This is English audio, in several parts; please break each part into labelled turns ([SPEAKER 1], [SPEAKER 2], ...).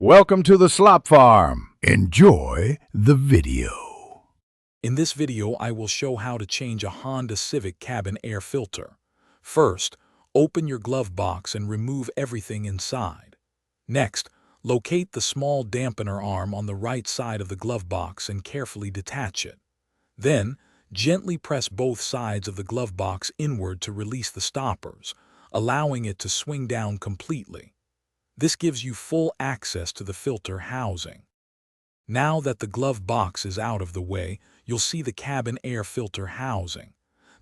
[SPEAKER 1] Welcome to the Slop Farm. Enjoy the video.
[SPEAKER 2] In this video, I will show how to change a Honda Civic cabin air filter. First, open your glove box and remove everything inside. Next, locate the small dampener arm on the right side of the glove box and carefully detach it. Then, gently press both sides of the glove box inward to release the stoppers, allowing it to swing down completely. This gives you full access to the filter housing. Now that the glove box is out of the way, you'll see the cabin air filter housing.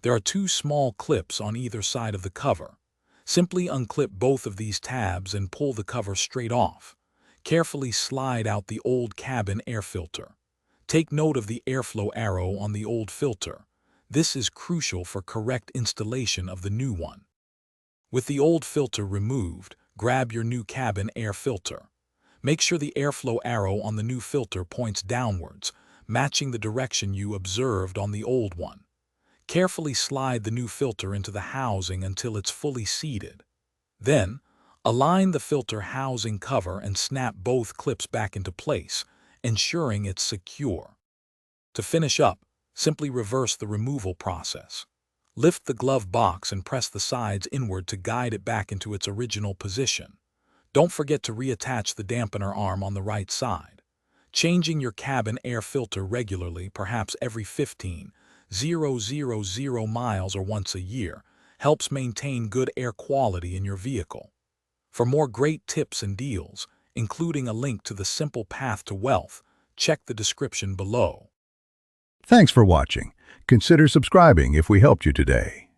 [SPEAKER 2] There are two small clips on either side of the cover. Simply unclip both of these tabs and pull the cover straight off. Carefully slide out the old cabin air filter. Take note of the airflow arrow on the old filter. This is crucial for correct installation of the new one. With the old filter removed, grab your new cabin air filter. Make sure the airflow arrow on the new filter points downwards, matching the direction you observed on the old one. Carefully slide the new filter into the housing until it's fully seated. Then, align the filter housing cover and snap both clips back into place, ensuring it's secure. To finish up, simply reverse the removal process. Lift the glove box and press the sides inward to guide it back into its original position. Don't forget to reattach the dampener arm on the right side. Changing your cabin air filter regularly, perhaps every 15,000 miles or once a year, helps maintain good air quality in your vehicle. For more great tips and deals, including a link to the simple path to wealth, check the description below.
[SPEAKER 1] Thanks for watching. Consider subscribing if we helped you today.